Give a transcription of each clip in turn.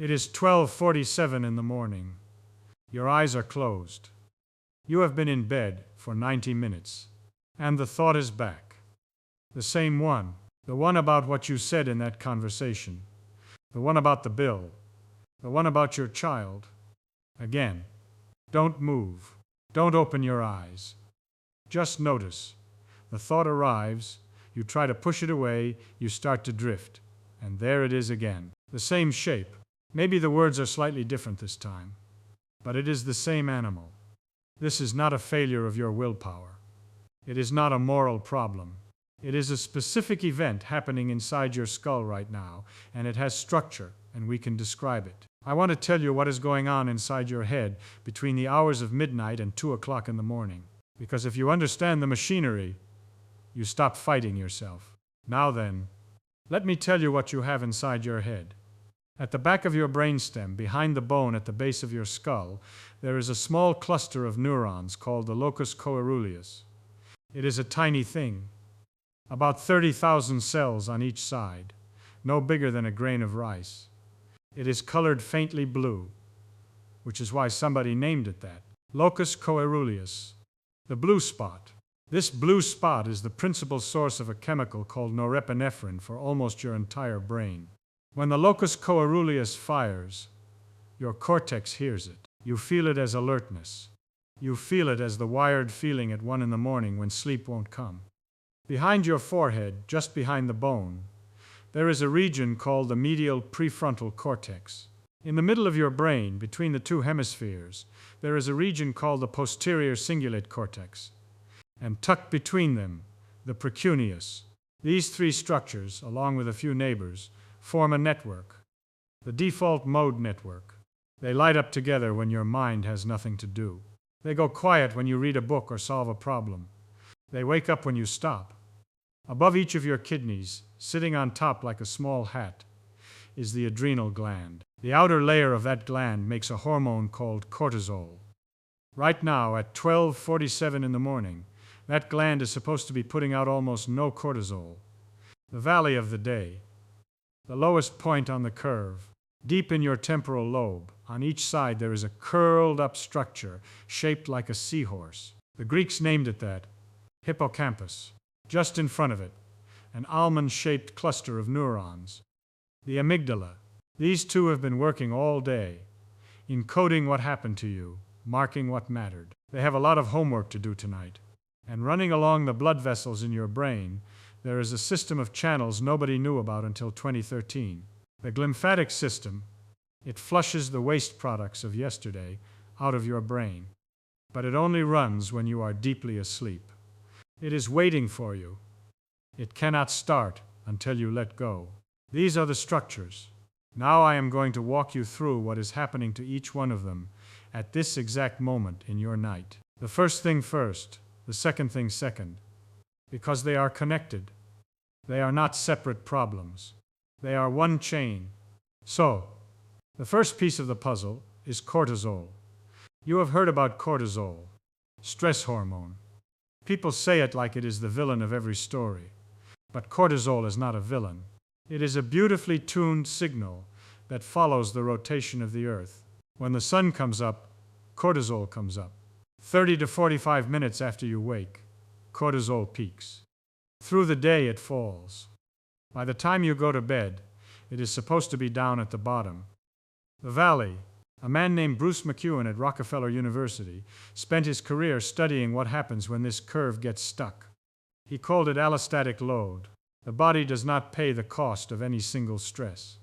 It is 12:47 in the morning. Your eyes are closed. You have been in bed for 90 minutes. And the thought is back. The same one. The one about what you said in that conversation. The one about the bill. The one about your child. Again. Don't move. Don't open your eyes. Just notice. The thought arrives. You try to push it away. You start to drift. And there it is again. The same shape. Maybe the words are slightly different this time. But it is the same animal. This is not a failure of your willpower. It is not a moral problem. It is a specific event happening inside your skull right now, and it has structure, and we can describe it. I want to tell you what is going on inside your head between the hours of midnight and 2 o'clock in the morning. Because if you understand the machinery, you stop fighting yourself. Now then, let me tell you what you have inside your head. At the back of your brainstem, behind the bone at the base of your skull, there is a small cluster of neurons called the locus coeruleus. It is a tiny thing, about 30,000 cells on each side, no bigger than a grain of rice. It is colored faintly blue, which is why somebody named it that. Locus coeruleus, the blue spot. This blue spot is the principal source of a chemical called norepinephrine for almost your entire brain. When the locus coeruleus fires, your cortex hears it. You feel it as alertness. You feel it as the wired feeling at 1 in the morning when sleep won't come. Behind your forehead, just behind the bone, there is a region called the medial prefrontal cortex. In the middle of your brain, between the two hemispheres, there is a region called the posterior cingulate cortex. And tucked between them, the precuneus. These three structures, along with a few neighbors, form a network, the default mode network. They light up together when your mind has nothing to do. They go quiet when you read a book or solve a problem. They wake up when you stop. Above each of your kidneys, sitting on top like a small hat, is the adrenal gland. The outer layer of that gland makes a hormone called cortisol. Right now, at 12:47 in the morning, that gland is supposed to be putting out almost no cortisol. The valley of the day, the lowest point on the curve, deep in your temporal lobe, on each side there is a curled-up structure shaped like a seahorse. The Greeks named it that, hippocampus. Just in front of it, an almond-shaped cluster of neurons, the amygdala. These two have been working all day, encoding what happened to you, marking what mattered. They have a lot of homework to do tonight. And running along the blood vessels in your brain, there is a system of channels nobody knew about until 2013. The glymphatic system. It flushes the waste products of yesterday out of your brain. But it only runs when you are deeply asleep. It is waiting for you. It cannot start until you let go. These are the structures. Now I am going to walk you through what is happening to each one of them at this exact moment in your night. The first thing first, the second thing second, because they are connected. They are not separate problems. They are one chain. So, the first piece of the puzzle is cortisol. You have heard about cortisol, stress hormone. People say it like it is the villain of every story. But cortisol is not a villain. It is a beautifully tuned signal that follows the rotation of the earth. When the sun comes up, cortisol comes up. 30 to 45 minutes after you wake, cortisol peaks. Through the day it falls. By the time you go to bed, it is supposed to be down at the bottom. The valley. A man named Bruce McEwen at Rockefeller University spent his career studying what happens when this curve gets stuck. He called it allostatic load. The body does not pay the cost of any single stress.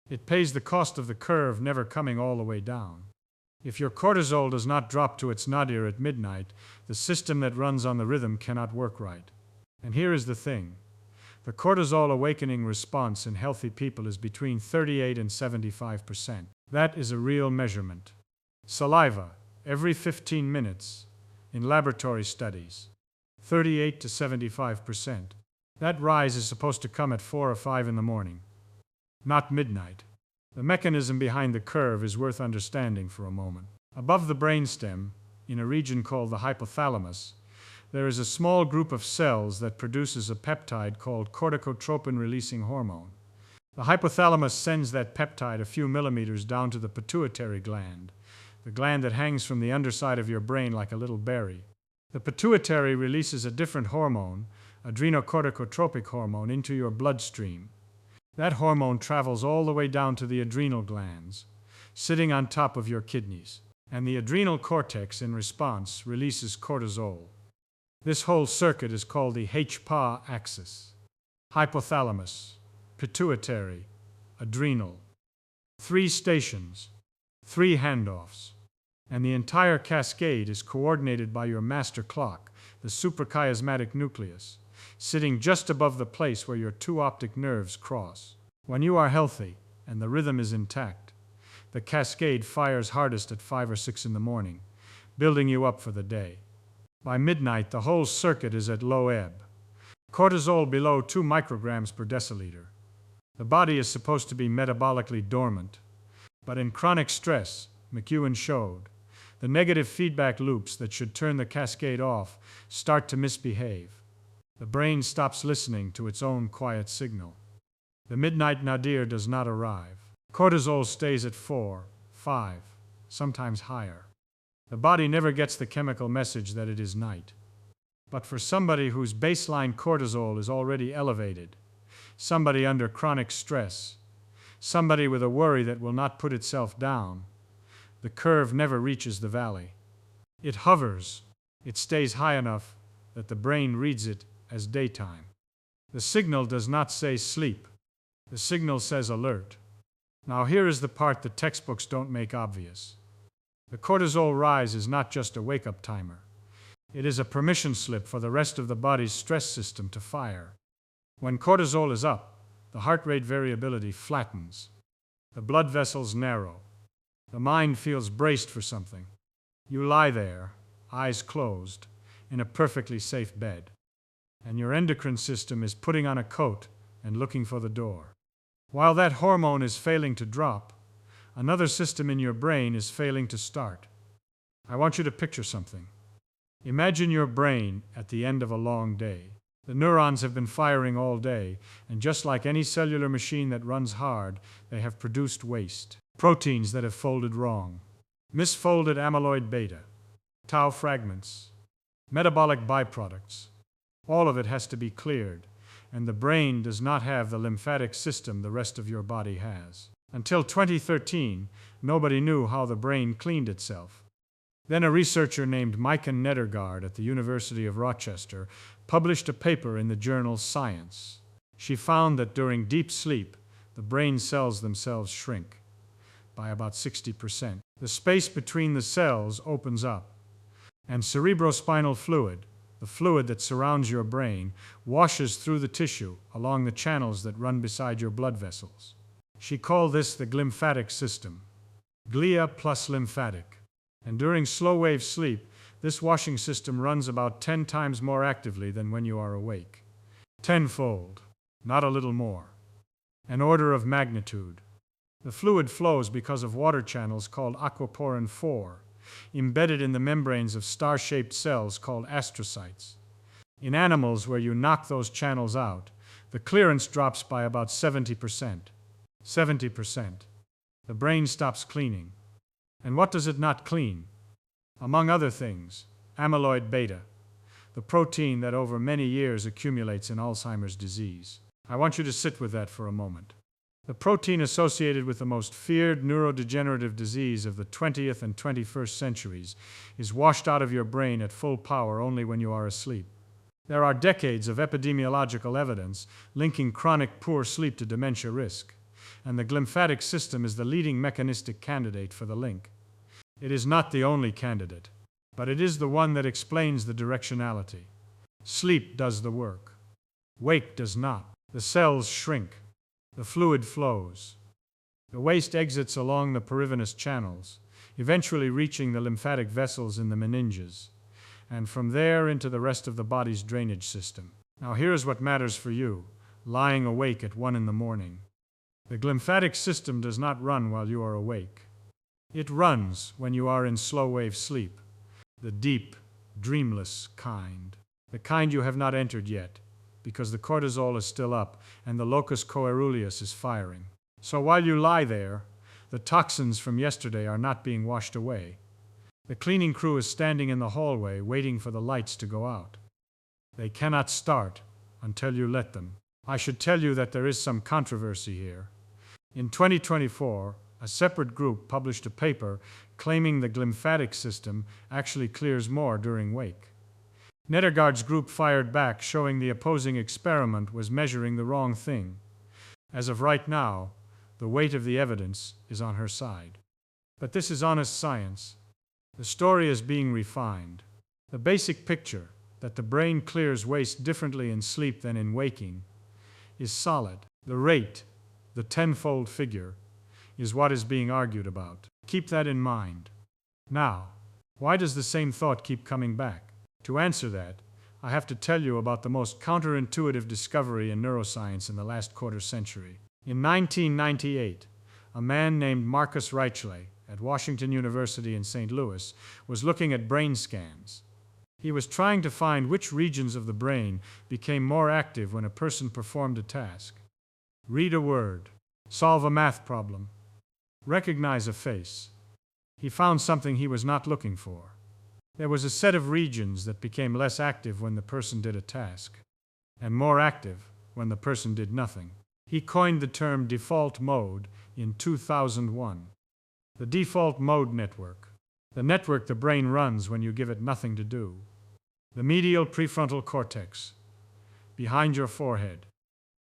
It pays the cost of the curve never coming all the way down. If your cortisol does not drop to its nadir at midnight, the system that runs on the rhythm cannot work right. And here is the thing. The cortisol awakening response in healthy people is between 38 and 75%. That is a real measurement. Saliva, every 15 minutes, in laboratory studies, 38 to 75%. That rise is supposed to come at 4 or 5 in the morning, not midnight. The mechanism behind the curve is worth understanding for a moment. Above the brainstem, in a region called the hypothalamus, there is a small group of cells that produces a peptide called corticotropin-releasing hormone. The hypothalamus sends that peptide a few millimeters down to the pituitary gland, the gland that hangs from the underside of your brain like a little berry. The pituitary releases a different hormone, adrenocorticotropic hormone, into your bloodstream. That hormone travels all the way down to the adrenal glands, sitting on top of your kidneys, and the adrenal cortex, in response, releases cortisol. This whole circuit is called the HPA axis. Hypothalamus, pituitary, adrenal. 3 stations, 3 handoffs, and the entire cascade is coordinated by your master clock, the suprachiasmatic nucleus, sitting just above the place where your 2 optic nerves cross. When you are healthy and the rhythm is intact, the cascade fires hardest at 5 or 6 in the morning, building you up for the day. By midnight, the whole circuit is at low ebb. Cortisol below 2 micrograms per deciliter. The body is supposed to be metabolically dormant, but in chronic stress, McEwen showed, the negative feedback loops that should turn the cascade off start to misbehave. The brain stops listening to its own quiet signal. The midnight nadir does not arrive. Cortisol stays at 4, 5, sometimes higher. The body never gets the chemical message that it is night. But for somebody whose baseline cortisol is already elevated, somebody under chronic stress, somebody with a worry that will not put itself down, the curve never reaches the valley. It hovers. It stays high enough that the brain reads it as daytime. The signal does not say sleep. The signal says alert. Now here is the part that textbooks don't make obvious. The cortisol rise is not just a wake-up timer. It is a permission slip for the rest of the body's stress system to fire. When cortisol is up, the heart rate variability flattens. The blood vessels narrow. The mind feels braced for something. You lie there, eyes closed, in a perfectly safe bed, and your endocrine system is putting on a coat and looking for the door. While that hormone is failing to drop, another system in your brain is failing to start. I want you to picture something. Imagine your brain at the end of a long day. The neurons have been firing all day, and just like any cellular machine that runs hard, they have produced waste. Proteins that have folded wrong. Misfolded amyloid beta. Tau fragments. Metabolic byproducts. All of it has to be cleared, and the brain does not have the lymphatic system the rest of your body has. Until 2013, nobody knew how the brain cleaned itself. Then a researcher named Maiken Nedergaard at the University of Rochester published a paper in the journal Science. She found that during deep sleep, the brain cells themselves shrink by about 60%. The space between the cells opens up, and cerebrospinal fluid, the fluid that surrounds your brain, washes through the tissue along the channels that run beside your blood vessels. She called this the glymphatic system. Glia plus lymphatic. And during slow-wave sleep, this washing system runs about 10 times more actively than when you are awake. Tenfold, not a little more. An order of magnitude. The fluid flows because of water channels called aquaporin 4, embedded in the membranes of star-shaped cells called astrocytes. In animals where you knock those channels out, the clearance drops by about 70%. 70%. The brain stops cleaning. And what does it not clean? Among other things, amyloid beta, the protein that over many years accumulates in Alzheimer's disease. I want you to sit with that for a moment. The protein associated with the most feared neurodegenerative disease of the 20th and 21st centuries is washed out of your brain at full power only when you are asleep. There are decades of epidemiological evidence linking chronic poor sleep to dementia risk, and the glymphatic system is the leading mechanistic candidate for the link. It is not the only candidate, but it is the one that explains the directionality. Sleep does the work. Wake does not. The cells shrink. The fluid flows. The waste exits along the perivenous channels, eventually reaching the lymphatic vessels in the meninges, and from there into the rest of the body's drainage system. Now here's what matters for you, lying awake at 1 in the morning. The glymphatic system does not run while you are awake. It runs when you are in slow-wave sleep, the deep, dreamless kind, the kind you have not entered yet, because the cortisol is still up and the locus coeruleus is firing. So while you lie there, the toxins from yesterday are not being washed away. The cleaning crew is standing in the hallway waiting for the lights to go out. They cannot start until you let them. I should tell you that there is some controversy here. In 2024, a separate group published a paper claiming the glymphatic system actually clears more during wake. Nedergaard's group fired back, showing the opposing experiment was measuring the wrong thing. As of right now, the weight of the evidence is on her side. But this is honest science. The story is being refined. The basic picture, that the brain clears waste differently in sleep than in waking, is solid. The rate, the tenfold figure, is what is being argued about. Keep that in mind. Now, why does the same thought keep coming back? To answer that, I have to tell you about the most counterintuitive discovery in neuroscience in the last quarter century. In 1998, a man named Marcus Reichle at Washington University in St. Louis was looking at brain scans. He was trying to find which regions of the brain became more active when a person performed a task. Read a word, solve a math problem, recognize a face. He found something he was not looking for. There was a set of regions that became less active when the person did a task, and more active when the person did nothing. He coined the term default mode in 2001. The default mode network, the network the brain runs when you give it nothing to do. The medial prefrontal cortex, behind your forehead.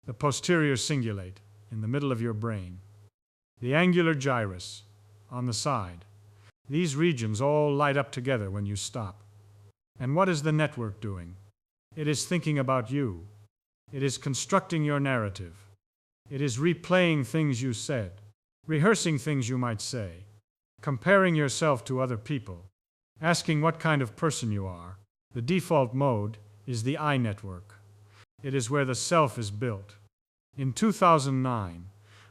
The posterior cingulate, in the middle of your brain. The angular gyrus, on the side. These regions all light up together when you stop. And what is the network doing? It is thinking about you. It is constructing your narrative. It is replaying things you said, rehearsing things you might say, comparing yourself to other people, asking what kind of person you are. The default mode is the I network. It is where the self is built. In 2009,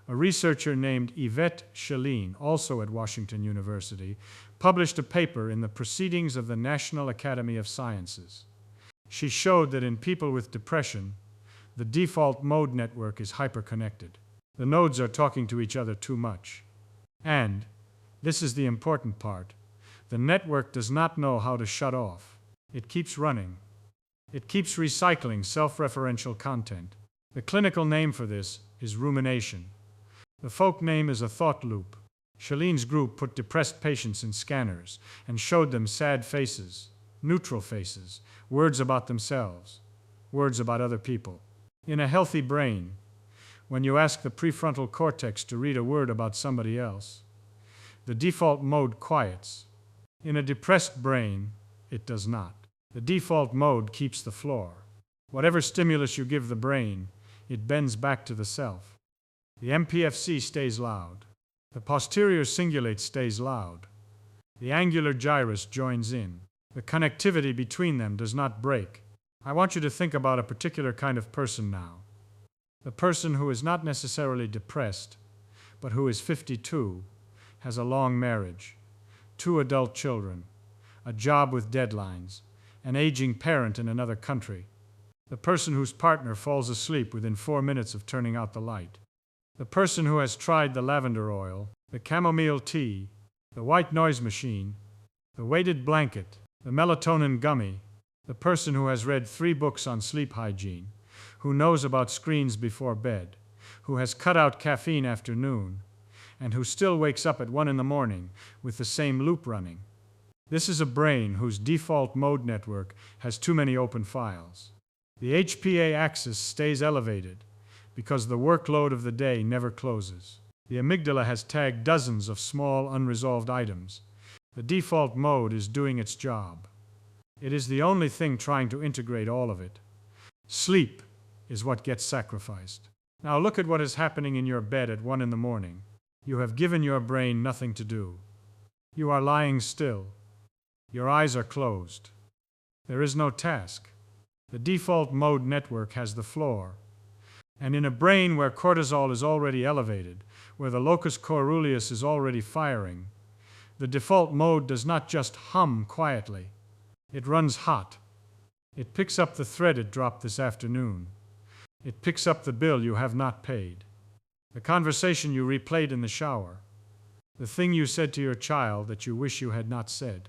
a researcher named Yvette Chéline, also at Washington University, published a paper in the Proceedings of the National Academy of Sciences. She showed that in people with depression, the default mode network is hyperconnected. The nodes are talking to each other too much. And, this is the important part, the network does not know how to shut off. It keeps running. It keeps recycling self-referential content. The clinical name for this is rumination. The folk name is a thought loop. Chaline's group put depressed patients in scanners and showed them sad faces, neutral faces, words about themselves, words about other people. In a healthy brain, when you ask the prefrontal cortex to read a word about somebody else, the default mode quiets. In a depressed brain, it does not. The default mode keeps the floor. Whatever stimulus you give the brain, it bends back to the self. The MPFC stays loud. The posterior cingulate stays loud. The angular gyrus joins in. The connectivity between them does not break. I want you to think about a particular kind of person now. The person who is not necessarily depressed, but who is 52, has a long marriage, 2 adult children, a job with deadlines, an aging parent in another country. The person whose partner falls asleep within 4 minutes of turning out the light. The person who has tried the lavender oil, the chamomile tea, the white noise machine, the weighted blanket, the melatonin gummy. The person who has read 3 books on sleep hygiene, who knows about screens before bed, who has cut out caffeine after noon, and who still wakes up at 1 in the morning with the same loop running. This is a brain whose default mode network has too many open files. The HPA axis stays elevated because the workload of the day never closes. The amygdala has tagged dozens of small unresolved items. The default mode is doing its job. It is the only thing trying to integrate all of it. Sleep is what gets sacrificed. Now look at what is happening in your bed at 1 in the morning. You have given your brain nothing to do. You are lying still. Your eyes are closed. There is no task. The default mode network has the floor. And in a brain where cortisol is already elevated, where the locus coeruleus is already firing, the default mode does not just hum quietly. It runs hot. It picks up the thread it dropped this afternoon. It picks up the bill you have not paid, the conversation you replayed in the shower, the thing you said to your child that you wish you had not said.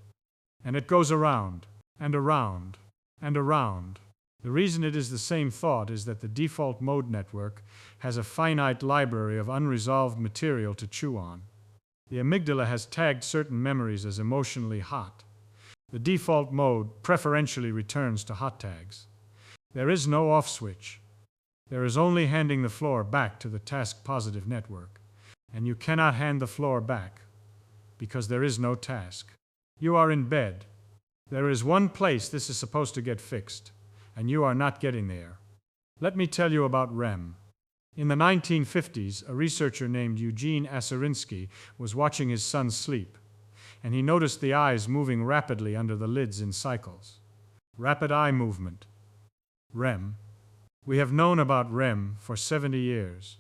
And it goes around, and around, and around. The reason it is the same thought is that the default mode network has a finite library of unresolved material to chew on. The amygdala has tagged certain memories as emotionally hot. The default mode preferentially returns to hot tags. There is no off switch. There is only handing the floor back to the task-positive network. And you cannot hand the floor back, because there is no task. You are in bed. There is one place this is supposed to get fixed, and you are not getting there. Let me tell you about REM. In the 1950s, a researcher named Eugene Aserinsky was watching his son sleep, and he noticed the eyes moving rapidly under the lids in cycles. Rapid eye movement. REM. We have known about REM for 70 years.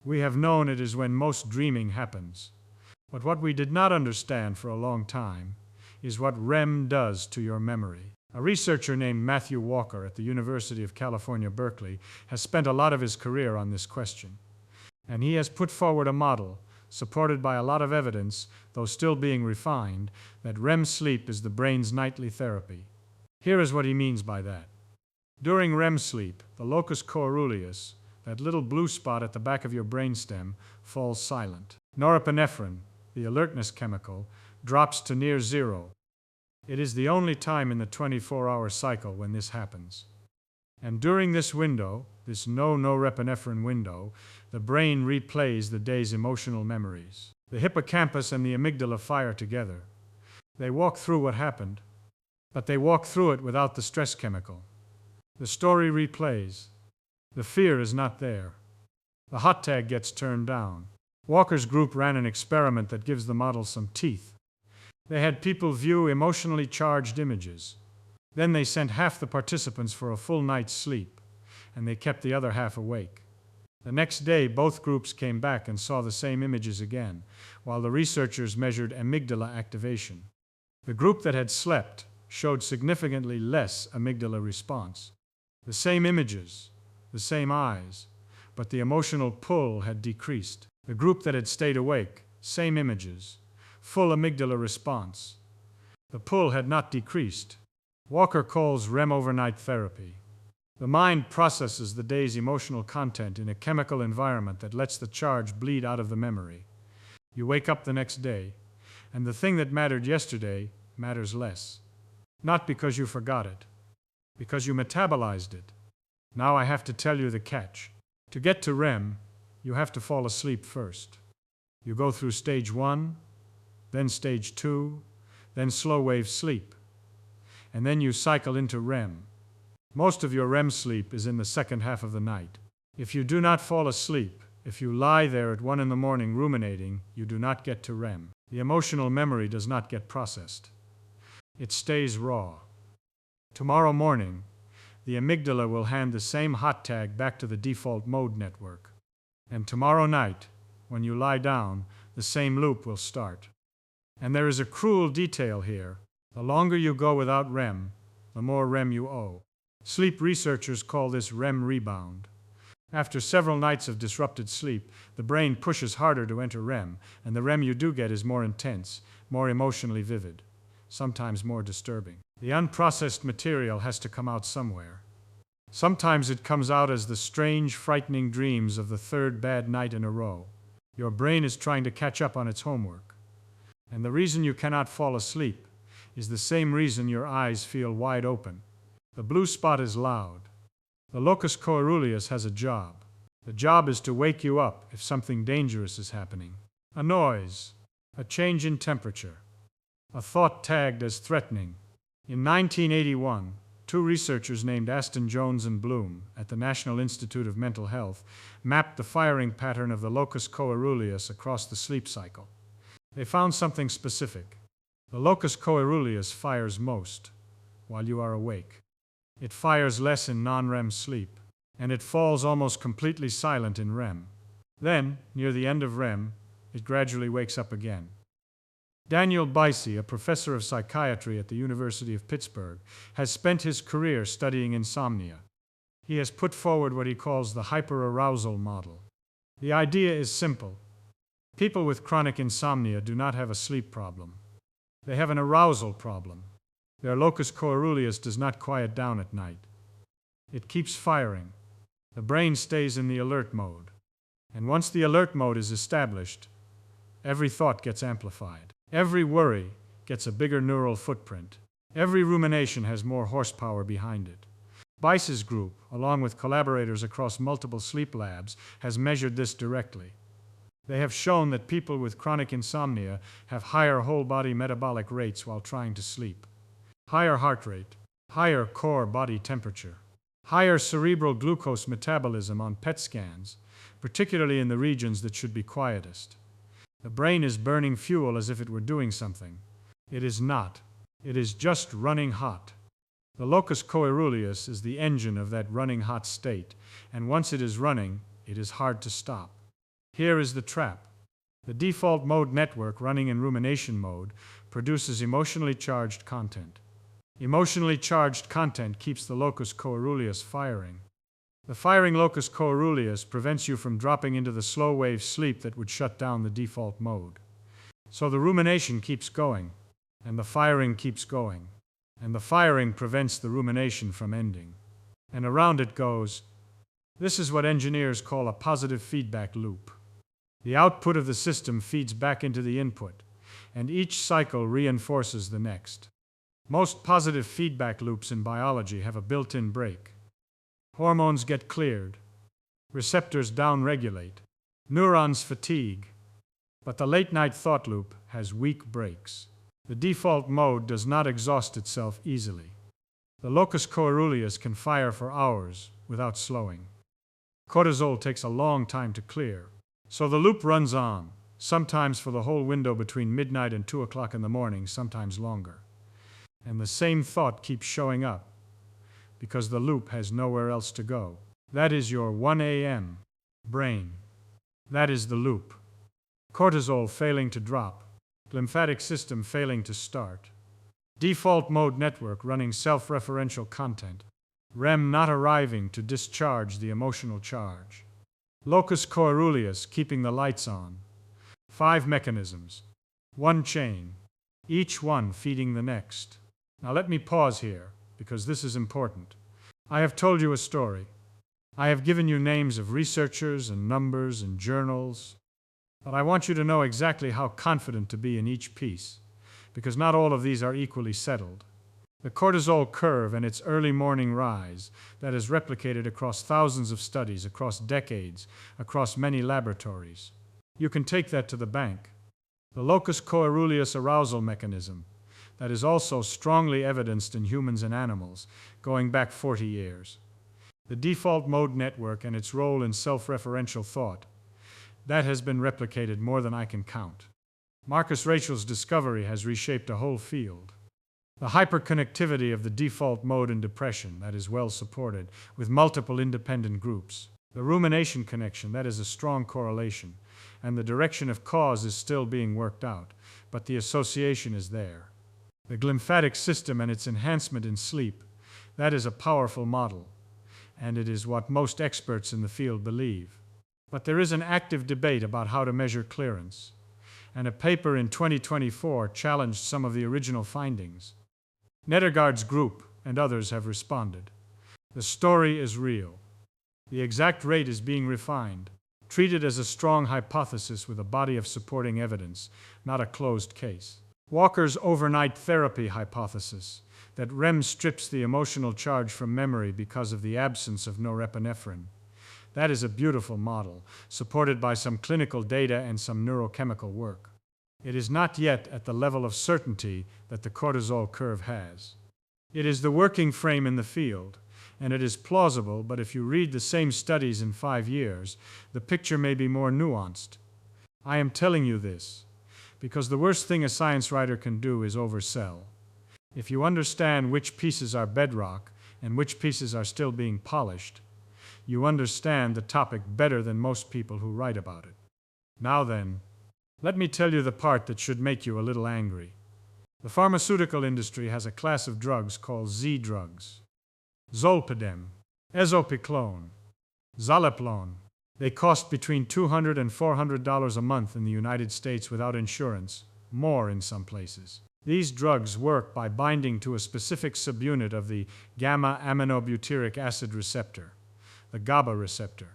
We have known it is when most dreaming happens. But what we did not understand for a long time is what REM does to your memory. A researcher named Matthew Walker at the University of California, Berkeley, has spent a lot of his career on this question. And he has put forward a model, supported by a lot of evidence, though still being refined, that REM sleep is the brain's nightly therapy. Here is what he means by that. During REM sleep, the locus coeruleus, that little blue spot at the back of your brainstem, falls silent. Norepinephrine, the alertness chemical, drops to near zero. It is the only time in the 24-hour cycle when this happens. And during this window, this no norepinephrine window, the brain replays the day's emotional memories. The hippocampus and the amygdala fire together. They walk through what happened, but they walk through it without the stress chemical. The story replays. The fear is not there. The hot tag gets turned down. Walker's group ran an experiment that gives the model some teeth. They had people view emotionally charged images. Then they sent half the participants for a full night's sleep, and they kept the other half awake. The next day, both groups came back and saw the same images again, while the researchers measured amygdala activation. The group that had slept showed significantly less amygdala response. The same images, the same eyes, but the emotional pull had decreased. The group that had stayed awake, same images, full amygdala response. The pull had not decreased. Walker calls REM overnight therapy. The mind processes the day's emotional content in a chemical environment that lets the charge bleed out of the memory. You wake up the next day, and the thing that mattered yesterday matters less. Not because you forgot it, because you metabolized it. Now I have to tell you the catch. To get to REM, you have to fall asleep first. You go through stage 1, then stage 2, then slow wave sleep. And then you cycle into REM. Most of your REM sleep is in the second half of the night. If you do not fall asleep, if you lie there at 1 in the morning ruminating, you do not get to REM. The emotional memory does not get processed. It stays raw. Tomorrow morning, the amygdala will hand the same hot tag back to the default mode network. And tomorrow night, when you lie down, the same loop will start. And there is a cruel detail here. The longer you go without REM, the more REM you owe. Sleep researchers call this REM rebound. After several nights of disrupted sleep, the brain pushes harder to enter REM, and the REM you do get is more intense, more emotionally vivid, sometimes more disturbing. The unprocessed material has to come out somewhere. Sometimes it comes out as the strange, frightening dreams of the third bad night in a row. Your brain is trying to catch up on its homework. And the reason you cannot fall asleep is the same reason your eyes feel wide open. The blue spot is loud. The locus coeruleus has a job. The job is to wake you up if something dangerous is happening. A noise, a change in temperature, a thought tagged as threatening. In 1981, two researchers named Aston Jones and Bloom at the National Institute of Mental Health mapped the firing pattern of the locus coeruleus across the sleep cycle. They found something specific. The locus coeruleus fires most while you are awake. It fires less in non-REM sleep, and it falls almost completely silent in REM. Then, near the end of REM, it gradually wakes up again. Daniel Bicey, a professor of psychiatry at the University of Pittsburgh, has spent his career studying insomnia. He has put forward what he calls the hyperarousal model. The idea is simple. People with chronic insomnia do not have a sleep problem. They have an arousal problem. Their locus coeruleus does not quiet down at night. It keeps firing. The brain stays in the alert mode. And once the alert mode is established, every thought gets amplified. Every worry gets a bigger neural footprint. Every rumination has more horsepower behind it. Bicey's group, along with collaborators across multiple sleep labs, has measured this directly. They have shown that people with chronic insomnia have higher whole-body metabolic rates while trying to sleep. Higher heart rate, higher core body temperature, higher cerebral glucose metabolism on PET scans, particularly in the regions that should be quietest. The brain is burning fuel as if it were doing something. It is not. It is just running hot. The locus coeruleus is the engine of that running hot state, and once it is running, it is hard to stop. Here is the trap. The default mode network running in rumination mode produces emotionally charged content. Emotionally charged content keeps the locus coeruleus firing. The firing locus coeruleus prevents you from dropping into the slow-wave sleep that would shut down the default mode. So the rumination keeps going, and the firing keeps going, and the firing prevents the rumination from ending. And around it goes. This is what engineers call a positive feedback loop. The output of the system feeds back into the input, and each cycle reinforces the next. Most positive feedback loops in biology have a built-in break. Hormones get cleared. Receptors downregulate. Neurons fatigue. But the late-night thought loop has weak breaks. The default mode does not exhaust itself easily. The locus coeruleus can fire for hours without slowing. Cortisol takes a long time to clear. So the loop runs on, sometimes for the whole window between midnight and 2 o'clock in the morning, sometimes longer. And the same thought keeps showing up, because the loop has nowhere else to go. That is your 1 a.m. brain. That is the loop. Cortisol failing to drop. Glymphatic system failing to start. Default mode network running self-referential content. REM not arriving to discharge the emotional charge. Locus coeruleus keeping the lights on. 5 mechanisms. 1 chain. Each one feeding the next. Now let me pause here, because this is important. I have told you a story. I have given you names of researchers and numbers and journals. But I want you to know exactly how confident to be in each piece, because not all of these are equally settled. The cortisol curve and its early morning rise that is replicated across thousands of studies, across decades, across many laboratories. You can take that to the bank. The locus coeruleus arousal mechanism that is also strongly evidenced in humans and animals, going back 40 years. The default mode network and its role in self-referential thought. That has been replicated more than I can count. Marcus Rachel's discovery has reshaped a whole field. The hyperconnectivity of the default mode in depression, that is well supported, with multiple independent groups. The rumination connection, that is a strong correlation, and the direction of cause is still being worked out, but the association is there. The glymphatic system and its enhancement in sleep, that is a powerful model, and it is what most experts in the field believe. But there is an active debate about how to measure clearance, and a paper in 2024 challenged some of the original findings. Nedergaard's group and others have responded. The story is real. The exact rate is being refined, treated as a strong hypothesis with a body of supporting evidence, not a closed case. Walker's overnight therapy hypothesis, that REM strips the emotional charge from memory because of the absence of norepinephrine. That is a beautiful model, supported by some clinical data and some neurochemical work. It is not yet at the level of certainty that the cortisol curve has. It is the working frame in the field, and it is plausible, but if you read the same studies in 5 years, the picture may be more nuanced. I am telling you this because the worst thing a science writer can do is oversell. If you understand which pieces are bedrock and which pieces are still being polished, you understand the topic better than most people who write about it. Now then, Let me tell you the part that should make you a little angry. The pharmaceutical industry has a class of drugs called Z drugs. Zolpidem, ezopiclone, zaleplone. They cost between $200 and $400 a month in the United States without insurance, more in some places. These drugs work by binding to a specific subunit of the gamma-aminobutyric acid receptor, the GABA receptor.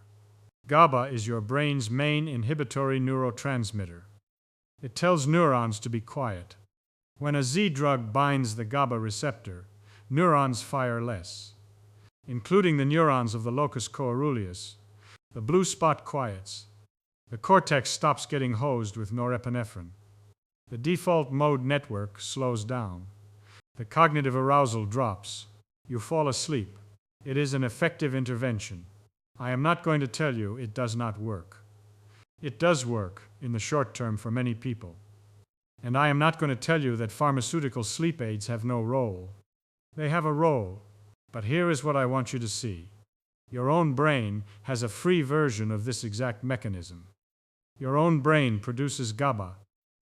GABA is your brain's main inhibitory neurotransmitter. It tells neurons to be quiet. When a Z drug binds the GABA receptor, neurons fire less, including the neurons of the locus coeruleus. The blue spot quiets. The cortex stops getting hosed with norepinephrine. The default mode network slows down. The cognitive arousal drops. You fall asleep. It is an effective intervention. I am not going to tell you it does not work. It does work in the short term for many people. And I am not going to tell you that pharmaceutical sleep aids have no role. They have a role. But here is what I want you to see. Your own brain has a free version of this exact mechanism. Your own brain produces GABA.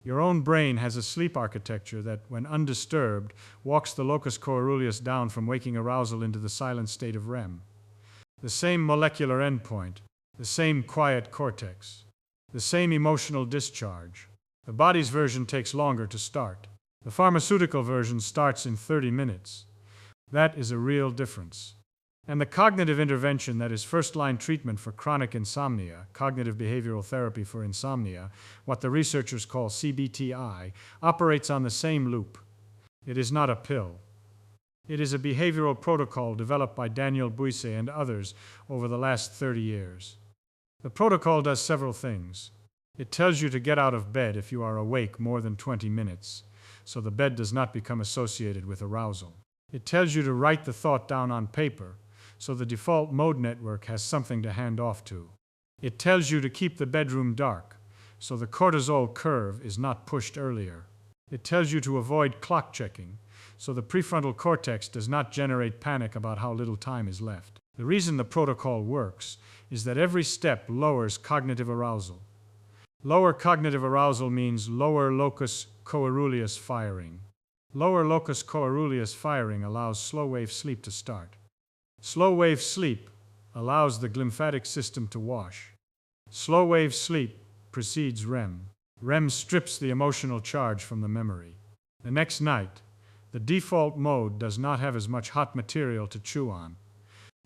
Your own brain has a sleep architecture that, when undisturbed, walks the locus coeruleus down from waking arousal into the silent state of REM. The same molecular endpoint, the same quiet cortex, the same emotional discharge. The body's version takes longer to start. The pharmaceutical version starts in 30 minutes. That is a real difference. And the cognitive intervention that is first-line treatment for chronic insomnia, cognitive behavioral therapy for insomnia, what the researchers call CBT-i, operates on the same loop. It is not a pill. It is a behavioral protocol developed by Daniel Buisse and others over the last 30 years. The protocol does several things. It tells you to get out of bed if you are awake more than 20 minutes, so the bed does not become associated with arousal. It tells you to write the thought down on paper, so the default mode network has something to hand off to. It tells you to keep the bedroom dark, so the cortisol curve is not pushed earlier. It tells you to avoid clock checking, so the prefrontal cortex does not generate panic about how little time is left. The reason the protocol works is that every step lowers cognitive arousal. Lower cognitive arousal means lower locus coeruleus firing. Lower locus coeruleus firing allows slow-wave sleep to start. Slow-wave sleep allows the glymphatic system to wash. Slow-wave sleep precedes REM. REM strips the emotional charge from the memory. The next night, the default mode does not have as much hot material to chew on.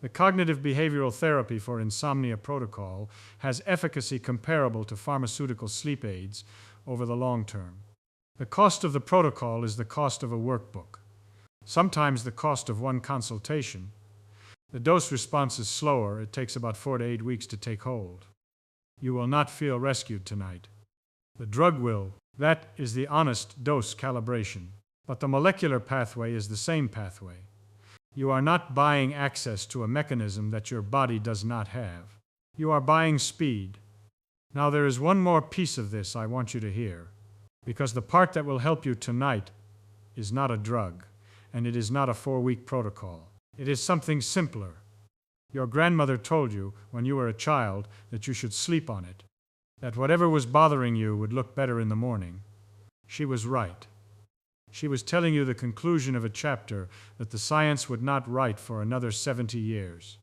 The cognitive behavioral therapy for insomnia protocol has efficacy comparable to pharmaceutical sleep aids over the long term. The cost of the protocol is the cost of a workbook, sometimes the cost of one consultation. The dose response is slower. It takes about 4 to 8 weeks to take hold. You will not feel rescued tonight. The drug will. That is the honest dose calibration. But the molecular pathway is the same pathway. You are not buying access to a mechanism that your body does not have. You are buying speed. Now there is one more piece of this I want you to hear, because the part that will help you tonight is not a drug, and it is not a 4-week protocol. It is something simpler. Your grandmother told you when you were a child that you should sleep on it, that whatever was bothering you would look better in the morning. She was right. She was telling you the conclusion of a chapter that the science would not write for another 70 years.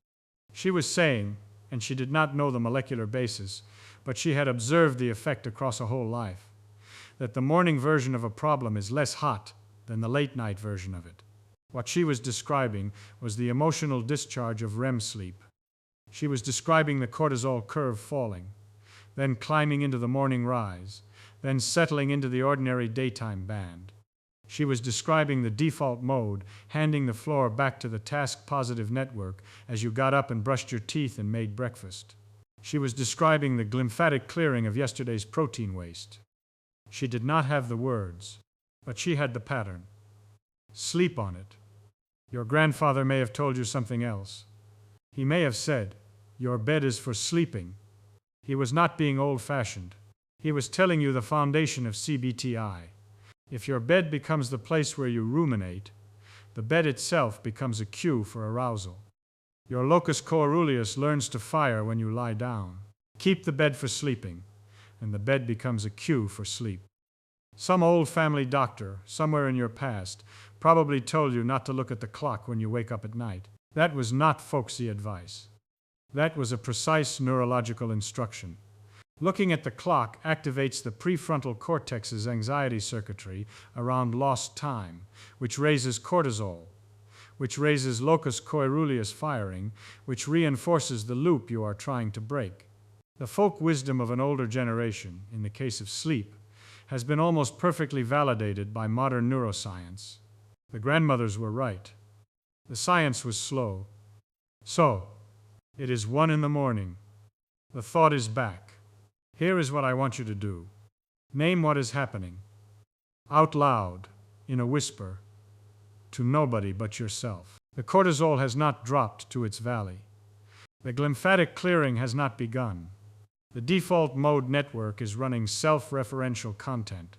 She was saying, and she did not know the molecular basis, but she had observed the effect across a whole life, that the morning version of a problem is less hot than the late-night version of it. What she was describing was the emotional discharge of REM sleep. She was describing the cortisol curve falling, then climbing into the morning rise, then settling into the ordinary daytime band. She was describing the default mode, handing the floor back to the task-positive network as you got up and brushed your teeth and made breakfast. She was describing the glymphatic clearing of yesterday's protein waste. She did not have the words, but she had the pattern. Sleep on it. Your grandfather may have told you something else. He may have said, "Your bed is for sleeping." He was not being old-fashioned. He was telling you the foundation of CBT-i. If your bed becomes the place where you ruminate, the bed itself becomes a cue for arousal. Your locus coeruleus learns to fire when you lie down. Keep the bed for sleeping. and the bed becomes a cue for sleep. Some old family doctor, somewhere in your past, probably told you not to look at the clock when you wake up at night. That was not folksy advice. That was a precise neurological instruction. Looking at the clock activates the prefrontal cortex's anxiety circuitry around lost time, which raises cortisol, which raises locus coeruleus firing, which reinforces the loop you are trying to break. The folk wisdom of an older generation, in the case of sleep, has been almost perfectly validated by modern neuroscience. The grandmothers were right. The science was slow. So, it is 1 a.m. The thought is back. Here is what I want you to do. Name what is happening. Out loud, in a whisper, to nobody but yourself. The cortisol has not dropped to its valley. The glymphatic clearing has not begun. The default mode network is running self-referential content.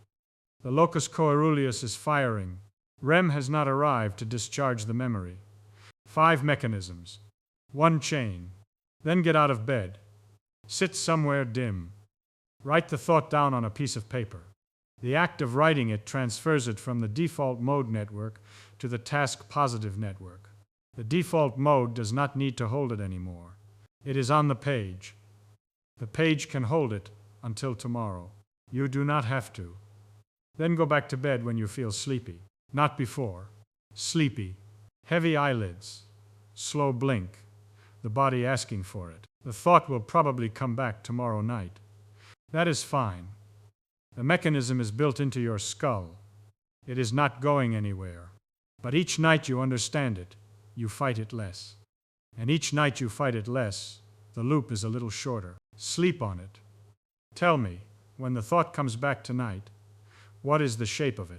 The locus coeruleus is firing. REM has not arrived to discharge the memory. 5 mechanisms. 1 chain. Then get out of bed. Sit somewhere dim. Write the thought down on a piece of paper. The act of writing it transfers it from the default mode network to the task positive network. The default mode does not need to hold it anymore. It is on the page. The page can hold it until tomorrow. You do not have to. Then go back to bed when you feel sleepy. Not before. Sleepy. Heavy eyelids. Slow blink. The body asking for it. The thought will probably come back tomorrow night. That is fine. The mechanism is built into your skull. It is not going anywhere. But each night you understand it, you fight it less. And each night you fight it less, the loop is a little shorter. Sleep on it. Tell me, when the thought comes back tonight, what is the shape of it?